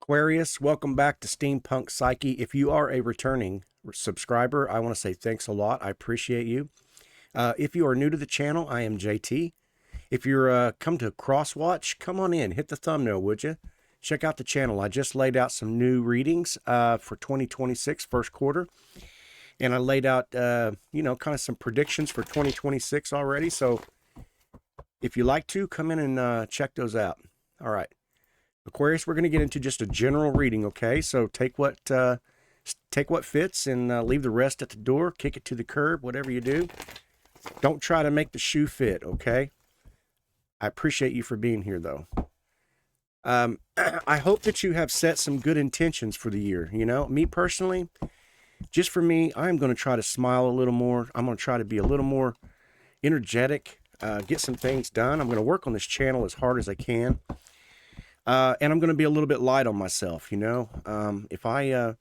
Aquarius, welcome back to Steampunk Psyche. If you are a returning subscriber, I want to say thanks a lot. I appreciate you. If you are new to the channel, I am JT. If you're come to Crosswatch, come on in, hit the thumbnail, would you? Check out the channel. I just laid out some new readings for 2026 first quarter, and I laid out, kind of some predictions for 2026 already. So if you like to, come in and check those out. All right. Aquarius, we're going to get into just a general reading, okay? So take what fits and leave the rest at the door. Kick it to the curb, whatever you do. Don't try to make the shoe fit, okay? I appreciate you for being here, though. I hope that you have set some good intentions for the year. You know, me personally, just for me, I'm going to try to smile a little more. I'm going to try to be a little more energetic, get some things done. I'm going to work on this channel as hard as I can. And I'm going to be a little bit light on myself, you know. If I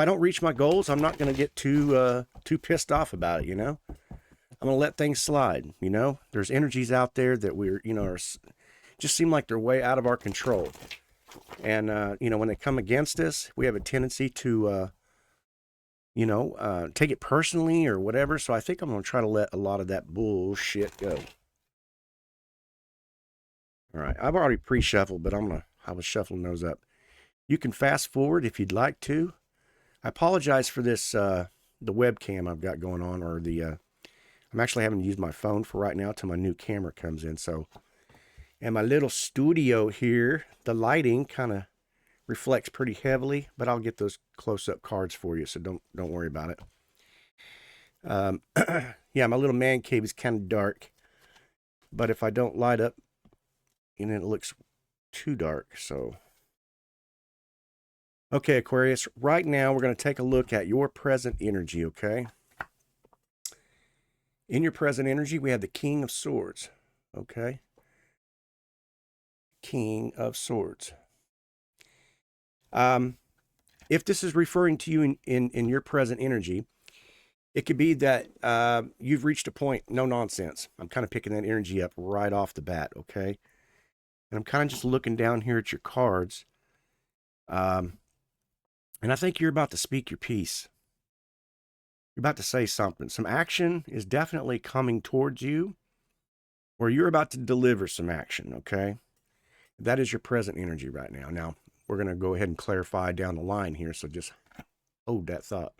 don't reach my goals, I'm not going to get too pissed off about it, you know. I'm going to let things slide, you know. There's energies out there that just seem like they're way out of our control. And, when they come against us, we have a tendency to, take it personally or whatever. So I think I'm going to try to let a lot of that bullshit go. All right, I've already pre-shuffled, but I'm going to have a shuffle nose up. You can fast forward if you'd like to. I apologize for this, the webcam I've got going on, or I'm actually having to use my phone for right now till my new camera comes in. So, and my little studio here, the lighting kind of reflects pretty heavily, but I'll get those close-up cards for you, so don't worry about it. Yeah, my little man cave is kind of dark, but if I don't light up, and it looks too dark, so. Okay, Aquarius, right now we're going to take a look at your present energy, okay? In your present energy, we have the King of Swords, okay? King of Swords. If this is referring to you in your present energy, it could be that you've reached a point, no nonsense. I'm kind of picking that energy up right off the bat, okay? And I'm kind of just looking down here at your cards. And I think you're about to speak your piece. You're about to say something. Some action is definitely coming towards you, or you're about to deliver some action, okay? That is your present energy right now. Now, we're going to go ahead and clarify down the line here, so just hold that thought.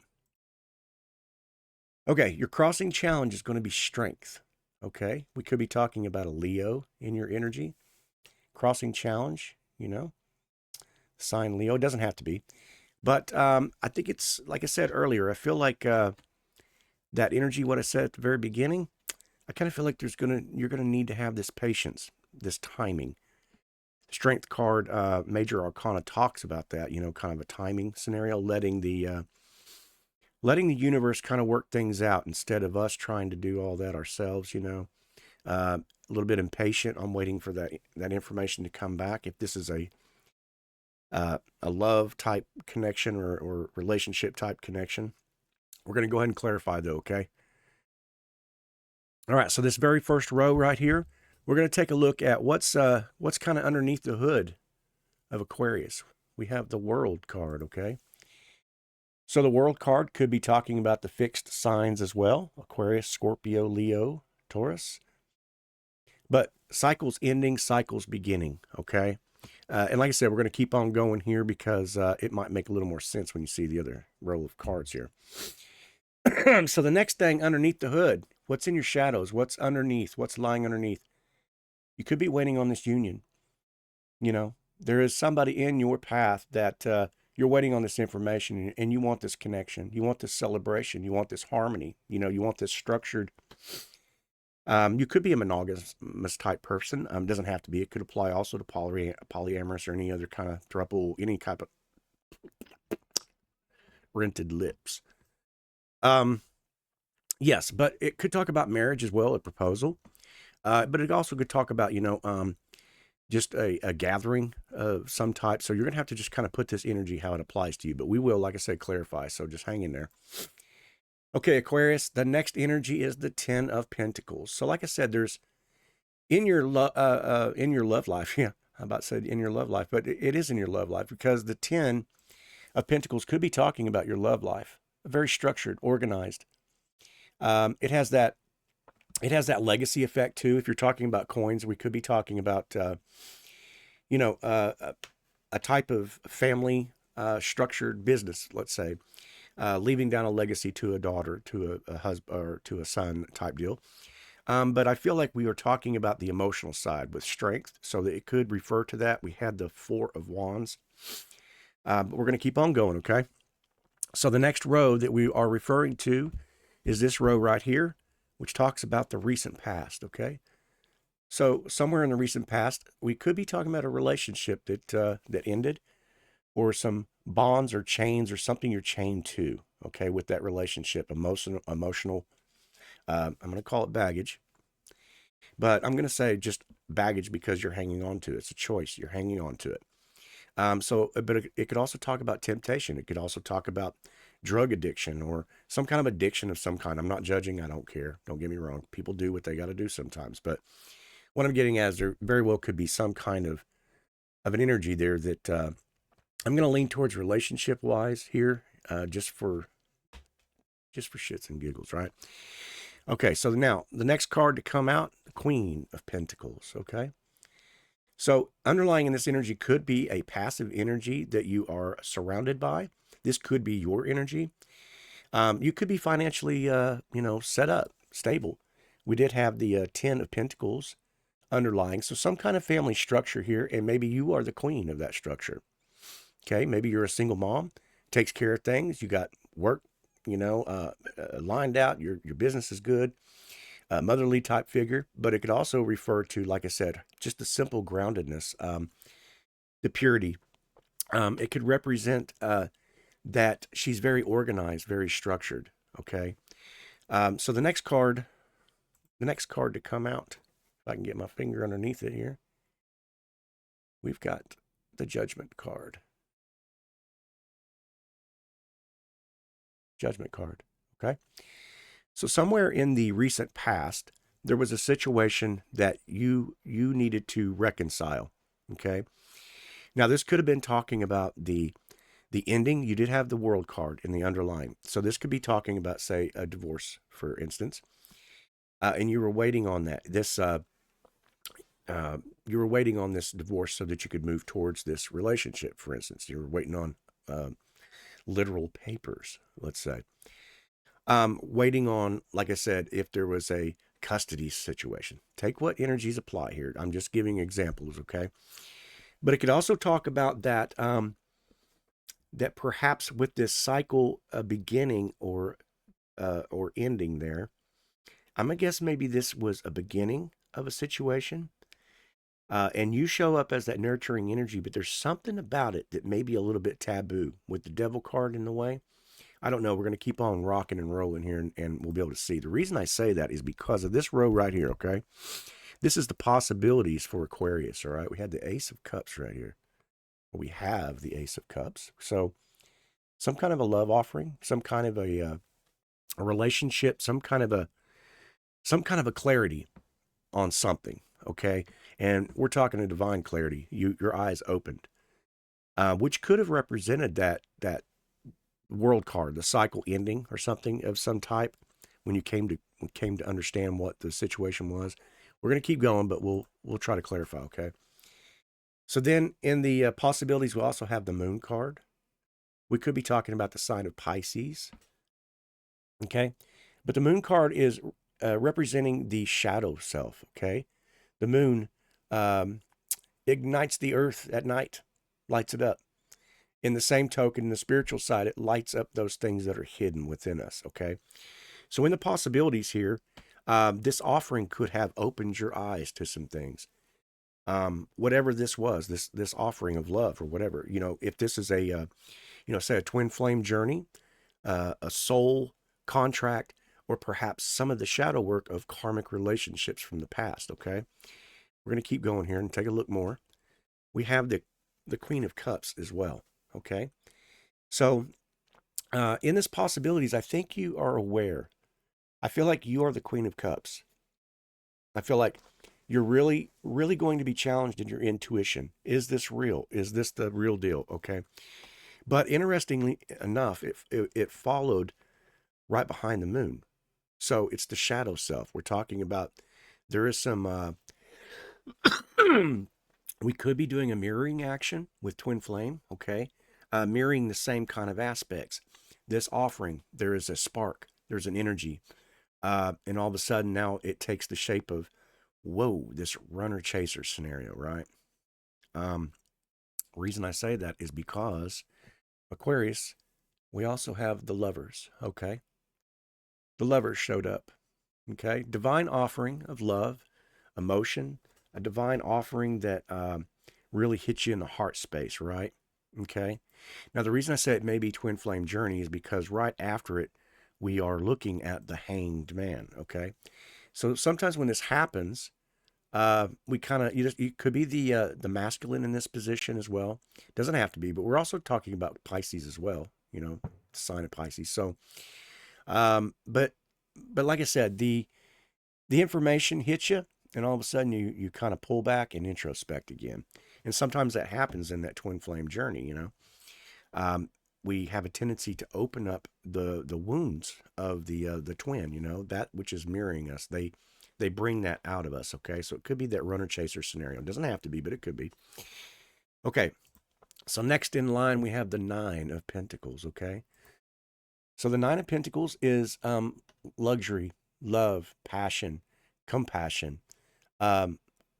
Okay, your crossing challenge is going to be strength, okay? We could be talking about a Leo in your energy. Crossing challenge, sign Leo. It doesn't have to be. But I think it's, like I said earlier, I feel like that energy, what I said at the very beginning, I kind of feel like you're going to need to have this patience, this timing. Strength card, Major Arcana talks about that, kind of a timing scenario, letting the universe kind of work things out instead of us trying to do all that ourselves, a little bit impatient. I'm waiting for that information to come back. If this is a love type connection or relationship type connection, we're going to go ahead and clarify though, okay? All right, so this very first row right here, we're going to take a look at what's kind of underneath the hood of Aquarius. We have the World card, okay? So the World card could be talking about the fixed signs as well: Aquarius, Scorpio, Leo, Taurus. But cycles ending, cycles beginning, okay? And like I said, we're going to keep on going here because it might make a little more sense when you see the other row of cards here. So the next thing underneath the hood, what's in your shadows? What's underneath? What's lying underneath? You could be waiting on this union. There is somebody in your path that you're waiting on this information, and you want this connection. You want this celebration. You want this harmony. You want this structured. You could be a monogamous type person. Doesn't have to be. It could apply also to polyamorous or any other kind of throuple, any type of rented lips. Yes, but it could talk about marriage as well, a proposal. But it also could talk about, just a gathering of some type. So you're going to have to just kind of put this energy how it applies to you. But we will, like I said, clarify. So just hang in there. Okay, Aquarius, the next energy is the 10 of Pentacles. So like I said, there's in your love life, yeah, How about said in your love life? But it is in your love life because the 10 of Pentacles could be talking about your love life. Very structured, organized. It has that legacy effect too. If you're talking about coins, we could be talking about you know a type of family structured business, let's say, leaving down a legacy to a daughter, to a husband, or to a son type deal. But I feel like we are talking about the emotional side with strength, so that it could refer to that. We had the Four of Wands. But we're going to keep on going, okay? So the next row that we are referring to is this row right here, which talks about the recent past, okay? So somewhere in the recent past, we could be talking about a relationship that ended, or some bonds or chains or something you're chained to, okay, with that relationship, emotional. I'm going to call it baggage, but I'm going to say just baggage because you're hanging on to it. It's a choice. You're hanging on to it. But it could also talk about temptation. It could also talk about drug addiction or some kind of addiction of some kind. I'm not judging. I don't care. Don't get me wrong. People do what they got to do sometimes. But what I'm getting at is there very well could be some kind of an energy there that I'm going to lean towards relationship wise here, just for shits and giggles, right? Okay, so now the next card to come out, the Queen of Pentacles, okay? So underlying in this energy could be a passive energy that you are surrounded by. This could be your energy. You could be financially, set up, stable. We did have the 10 of Pentacles underlying. So some kind of family structure here, and maybe you are the queen of that structure. Okay, maybe you're a single mom, takes care of things. You got work, lined out. Your business is good. Motherly type figure, but it could also refer to, like I said, just the simple groundedness, the purity. It could represent that she's very organized, very structured. Okay, so the next card to come out, if I can get my finger underneath it here, we've got the Judgment card. Judgment card. Okay. So somewhere in the recent past, there was a situation that you needed to reconcile. Okay. Now this could have been talking about the ending. You did have the World card in the underlying. So this could be talking about, say, a divorce, for instance. And you were waiting on that. You were waiting on this divorce so that you could move towards this relationship, for instance. You were waiting on literal papers, let's say. Waiting on, like I said, if there was a custody situation. Take what energies apply here. I'm just giving examples, okay? But it could also talk about that that perhaps with this cycle beginning or ending there, I'm gonna guess maybe this was a beginning of a situation, and you show up as that nurturing energy, but there's something about it that may be a little bit taboo with the Devil card in the way. I don't know. We're going to keep on rocking and rolling here, and we'll be able to see. The reason I say that is because of this row right here, okay? This is the possibilities for Aquarius, all right? We had the Ace of Cups right here. We have the Ace of Cups. So some kind of a love offering, some kind of a relationship, some kind of a clarity on something, okay? And we're talking a divine clarity. Your eyes opened, which could have represented that World card, the cycle ending or something of some type, when you came to understand what the situation was. We're going to keep going, but we'll try to clarify, okay? So then in the possibilities, we also have the Moon card. We could be talking about the sign of Pisces, okay? But the Moon card is representing the shadow self, okay? The moon ignites the earth at night, lights it up. In the same token, in the spiritual side, it lights up those things that are hidden within us, okay? So in the possibilities here, this offering could have opened your eyes to some things. Whatever this was, this offering of love or whatever, if this is a, say a twin flame journey, a soul contract, or perhaps some of the shadow work of karmic relationships from the past, okay? We're going to keep going here and take a look more. We have the Queen of Cups as well, okay? So in this possibilities, I think you are aware. I feel like you are the Queen of Cups. I feel like You're really, really going to be challenged in your intuition. Is this real? Is this the real deal? Okay. But interestingly enough, it followed right behind the moon. So it's the shadow self. We're talking about there is some, we could be doing a mirroring action with twin flame, okay? Mirroring the same kind of aspects. This offering, there is a spark, there's an energy. And all of a sudden now it takes the shape of, whoa, this runner chaser scenario, right? Reason I say that is because Aquarius, we also have the lovers, okay? The lovers showed up, okay? Divine offering of love, emotion, a divine offering that really hits you in the heart space, right? Okay. Now, the reason I say it may be twin flame journey is because right after it, we are looking at the hanged man, okay? So sometimes when this happens, we kind of you could be the masculine in this position as well. Doesn't have to be, but we're also talking about Pisces as well. The sign of Pisces. So, but like I said, the information hits you, and all of a sudden you kind of pull back and introspect again. And sometimes that happens in that twin flame journey. We have a tendency to open up the wounds of the twin. That which is mirroring us. They bring that out of us. Okay, so it could be that runner chaser scenario. It doesn't have to be, but it could be. Okay, so next in line we have the Nine of Pentacles. Okay, so the Nine of Pentacles is luxury, love, passion, compassion,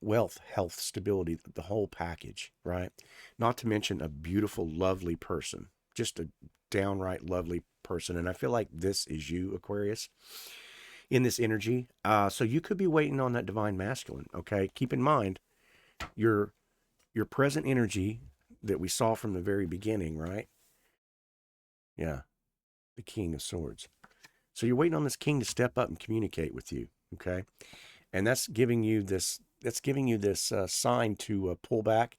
wealth, health, stability, the whole package, right? Not to mention a beautiful, lovely person, just a downright lovely person. And I feel like this is you, Aquarius, in this energy. So you could be waiting on that divine masculine, okay? Keep in mind your present energy that we saw from the very beginning, right? Yeah, the King of Swords. So you're waiting on this king to step up and communicate with you, okay? And that's giving you this sign to pull back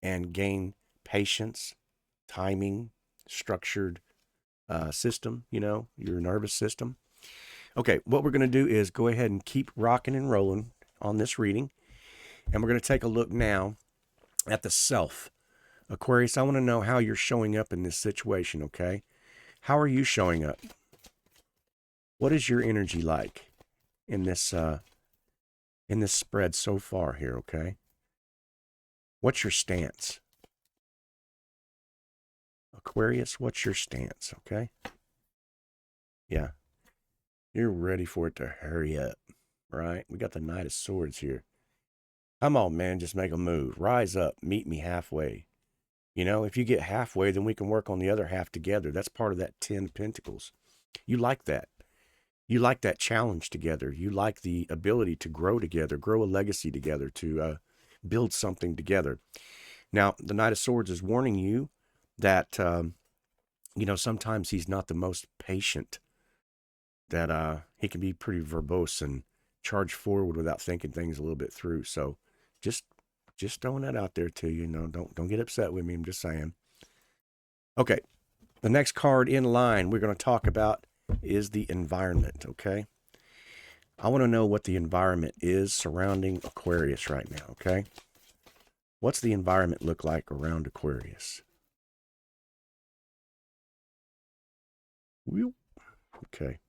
and gain patience, timing, structured system, your nervous system. Okay, what we're going to do is go ahead and keep rocking and rolling on this reading. And we're going to take a look now at the self. Aquarius, I want to know how you're showing up in this situation, okay? How are you showing up? What is your energy like in this spread so far here, okay? What's your stance? Aquarius, what's your stance, okay? Yeah. You're ready for it to hurry up, right? We got the Knight of Swords here. Come on, man, just make a move. Rise up, meet me halfway. If you get halfway, then we can work on the other half together. That's part of that 10 Pentacles. You like that. You like that challenge together. You like the ability to grow together, grow a legacy together, to build something together. Now, the Knight of Swords is warning you that, sometimes he's not the most patient, that he can be pretty verbose and charge forward without thinking things a little bit through. So just throwing that out there to you. Don't get upset with me. I'm just saying. Okay. The next card in line we're going to talk about is the environment, okay? I want to know what the environment is surrounding Aquarius right now, okay? What's the environment look like around Aquarius? Okay.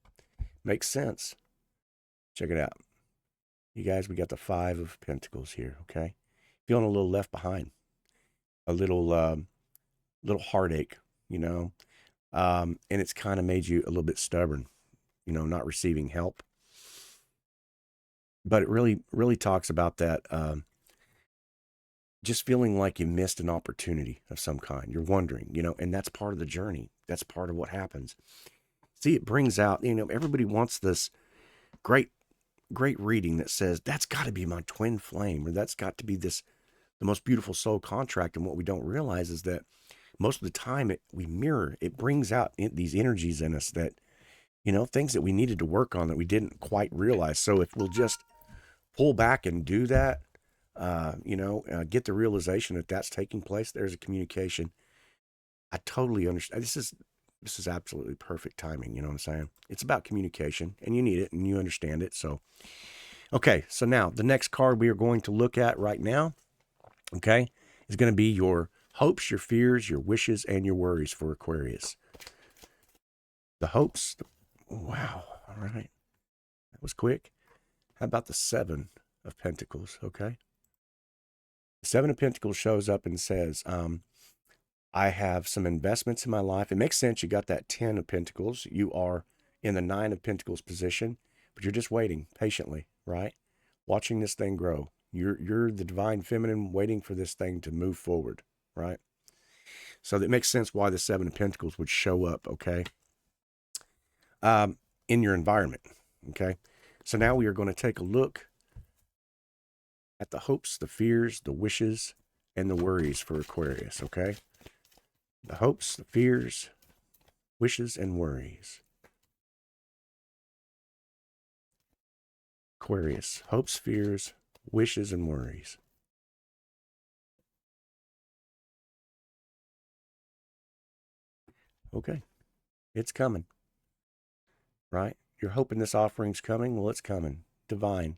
Makes sense. Check it out. You guys, we got the Five of Pentacles here, okay? Feeling a little left behind. A little heartache, and it's kind of made you a little bit stubborn, not receiving help. But it really, really talks about that, just feeling like you missed an opportunity of some kind. You're wondering, and that's part of the journey. That's part of what happens. See, it brings out, everybody wants this great reading that says, that's got to be my twin flame, or that's got to be the most beautiful soul contract. And what we don't realize is that most of the time we mirror, it brings out these energies in us that, things that we needed to work on that we didn't quite realize. So if we'll just pull back and do that, get the realization that that's taking place, there's a communication. I totally understand. This is absolutely perfect timing. You know what I'm saying? It's about communication, and you need it, and you understand it. So, Okay, so now the next card we are going to look at right now, okay, is going to be your hopes, your fears, your wishes, and your worries for Aquarius. The hopes, wow, all right, that was quick. How about the Seven of Pentacles, okay? The Seven of Pentacles shows up and says, I have some investments in my life. It makes sense. You got that 10 of Pentacles. You are in the 9 of Pentacles position, but you're just waiting patiently, right? Watching this thing grow. You're the divine feminine waiting for this thing to move forward, right? So that makes sense why the 7 of Pentacles would show up, okay? In your environment, okay? So now we are going to take a look at the hopes, the fears, the wishes, and the worries for Aquarius, okay? The hopes, the fears, wishes, and worries. Aquarius, hopes, fears, wishes, and worries. Okay, it's coming, right? You're hoping this offering's coming. Well, it's coming. Divine.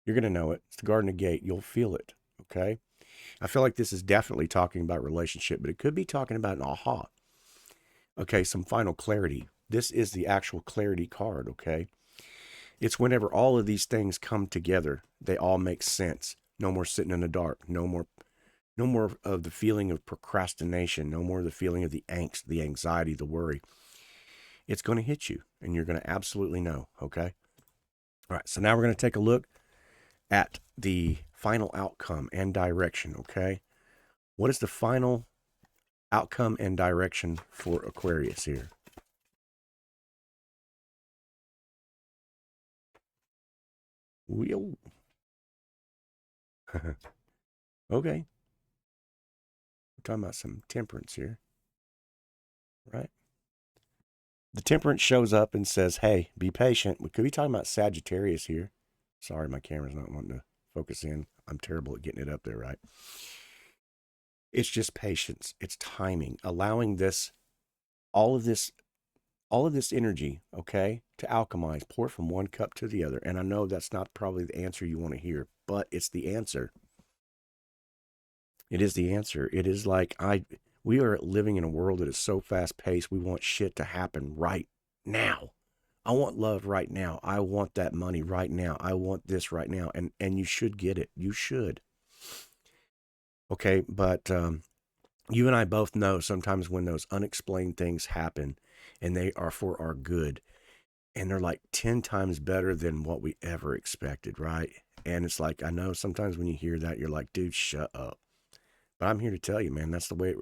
You're going to know it. It's the Garden of Gate. You'll feel it, okay? I feel like this is definitely talking about relationship, but it could be talking about an aha. Okay, some final clarity. This is the actual clarity card, okay? It's whenever all of these things come together, they all make sense. No more sitting in the dark. No more of the feeling of procrastination. No more of the feeling of the angst, the anxiety, the worry. It's going to hit you, and you're going to absolutely know, okay? All right, so now we're going to take a look at the final outcome and direction, okay? What is the final outcome and direction for Aquarius here? Wheel. Okay. We're talking about some temperance here, right? The temperance shows up and says, hey, be patient. We could be talking about Sagittarius here. Sorry, my camera's not wanting to focus in. I'm terrible at getting it up there, right? It's just patience. It's timing, allowing this, all of this energy, okay, to alchemize, pour from one cup to the other. And I know that's not probably the answer you want to hear, but it's the answer. It is the answer. It is like we are living in a world that is so fast paced. We want shit to happen right now. I want love right now. I want that money right now. I want this right now. And you should get it. You should. Okay, but you and I both know sometimes when those unexplained things happen and they are for our good and they're like 10 times better than what we ever expected, right? And it's like, I know sometimes when you hear that, you're like, dude, shut up. But I'm here to tell you, man, that's the way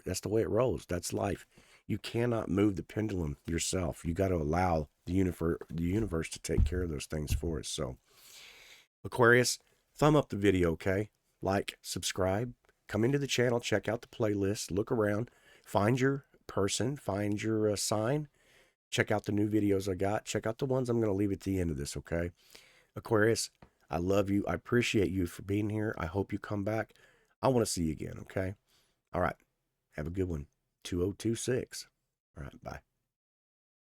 it rolls. That's life. You cannot move the pendulum yourself. You got to allow the universe to take care of those things for us. So, Aquarius, thumb up the video, okay? Like, subscribe, come into the channel, check out the playlist, look around, find your person, find your sign, check out the new videos I got, check out the ones I'm going to leave at the end of this, okay? Aquarius, I love you. I appreciate you for being here. I hope you come back. I want to see you again, okay? All right. Have a good one. 2026. All right. Bye.